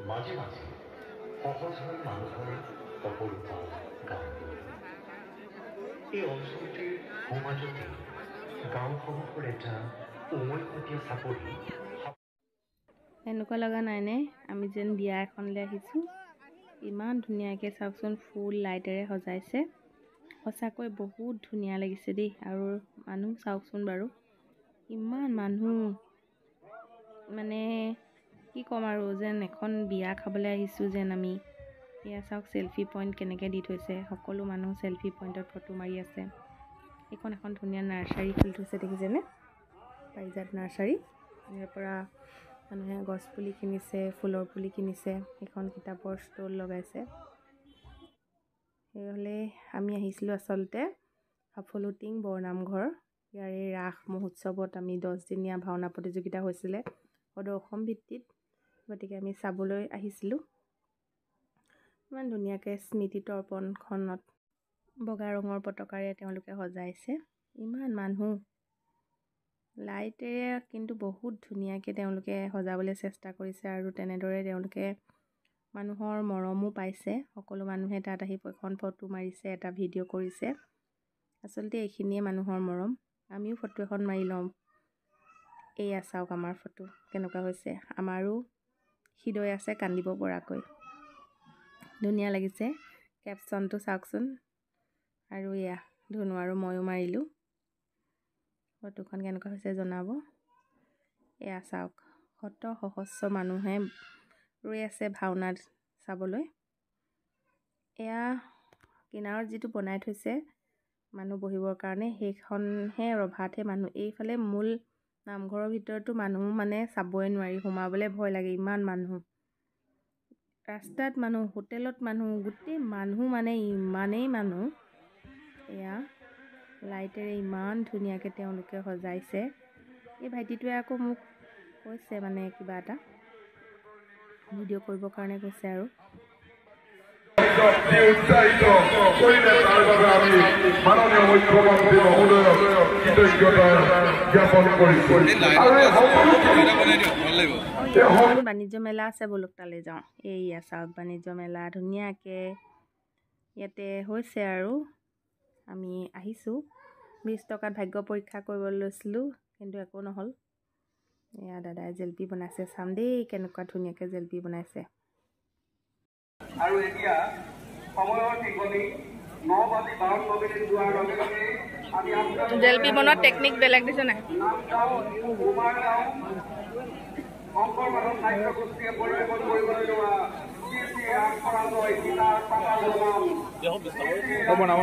মাঝে মাঝে সহজ হয় মানুহৰ সফলতা গান এই অঞ্চলটিৰ সমাজতে গাঁওসমূহৰ এটা উমৈহতীয়া চাপৰি এনেকুৱা লগা নাইনে আমি যেন বিয়া এখনলৈ আহিছোঁ। ইমান ধুনীয়াকৈ চাওকচোন ফুল লাইটেৰে সজাইছে, সঁচাকৈ বহুত ধুনীয়া লাগিছে দেই। আৰু মানুহ চাওকচোন বাৰু, ইমান মানুহ, মানে কি ক'ম আৰু, যেন এখন বিয়া খাবলৈ আহিছোঁ যেন আমি। এয়া চাওক চেলফি পইণ্ট কেনেকৈ দি থৈছে, সকলো মানুহ চেলফি পইণ্টত ফটো মাৰি আছে। এইখন এখন ধুনীয়া নাৰ্চাৰী খুলি থৈছে, দেখিছেনে? পাৰিজাত নাৰ্চাৰী। ইয়াৰ পৰা মানুহে গছ পুলি কিনিছে, ফুলৰ পুলি কিনিছে, এখন কিতাপৰ ষ্টল লগাইছে। সেইহ'লে আমি আহিছিলোঁ আচলতে সাফলুটিং বৰনামঘৰ। ইয়াৰে ৰাস মহোৎসৱত আমি 10 দিনীয়া ভাওনা প্ৰতিযোগিতা হৈছিলে সদৌ অসম ভিত্তিত, গতিকে আমি চাবলৈ আহিছিলোঁ। ইমান ধুনীয়াকৈ স্মৃতি তৰ্পণখনত বগা ৰঙৰ পতাকাৰে তেওঁলোকে সজাইছে। ইমান মানুহ, লাইটেৰে কিন্তু বহুত ধুনীয়াকৈ তেওঁলোকে সজাবলৈ চেষ্টা কৰিছে, আৰু তেনেদৰে তেওঁলোকে মানুহৰ মৰমো পাইছে। সকলো মানুহে তাত আহি এখন ফটো মাৰিছে, এটা ভিডিঅ' কৰিছে। আচলতে এইখিনিয়ে মানুহৰ মৰম। আমিও ফটো এখন মাৰি লওঁ। এয়া চাওক আমাৰ ফটো কেনেকুৱা হৈছে। আমাৰো হৃদয় আছে কান্দিব পৰাকৈ। ধুনীয়া লাগিছে কেপশ্যনটো চাওকচোন। আৰু এয়া ধুনু আৰু ময়ো মাৰিলোঁ। ফটোখন কেনেকুৱা হৈছে জনাব। এয়া চাওক, শত সহস্ৰ মানুহে ৰৈ আছে ভাওনাত চাবলৈ। এয়া কিনাৰত যিটো বনাই থৈছে মানুহ বহিবৰ কাৰণে, সেইখনহে ৰভাতহে মানুহ। এইফালে মূল নামঘৰৰ ভিতৰতো মানুহ মানে চাবই নোৱাৰি, সোমাবলৈ ভয় লাগে, ইমান মানুহ। ৰাস্তাত মানুহ, হোটেলত মানুহ, গোটেই মানুহ মানে ইমানেই মানুহ। এয়া লাইটেৰে ইমান ধুনীয়াকৈ তেওঁলোকে সজাইছে। এই ভাইটিটোৱে আকৌ মোক কৈছে মানে কিবা এটা ভিডিঅ' কৰিবৰ কাৰণে কৈছে। আৰু উৎসাহিত কৰিলে তাৰ বাবে আমি মাননীয় মুখ্যমন্ত্ৰী মহোদয়ক কৃতজ্ঞতা জ্ঞাপন কৰিছোঁ। বাণিজ্য মেলা আছে, বলক তালৈ যাওঁ। এইয়া চাওক বাণিজ্য মেলা ধুনীয়াকৈ ইয়াতে হৈছে। আৰু আমি আহিছোঁ 20 টকাত ভাগ্য পৰীক্ষা কৰিবলৈ লৈছিলোঁ, কিন্তু একো নহ'ল। এয়া দাদাই জেলপি বনাইছে, চাম দেই কেনেকুৱা ধুনীয়াকৈ জেলপি বনাইছে। আৰু এতিয়া সময়ৰ টিকনি 9:52 যোৱাৰ লগে লগে আমি জেলপি বনোৱা টেকনিক বেলেগ দিছে নাই? শংকৰ মাধৱ নাট্য গোষ্ঠীয়ে পৰিৱেশন কৰিবলৈ লোৱা বনাব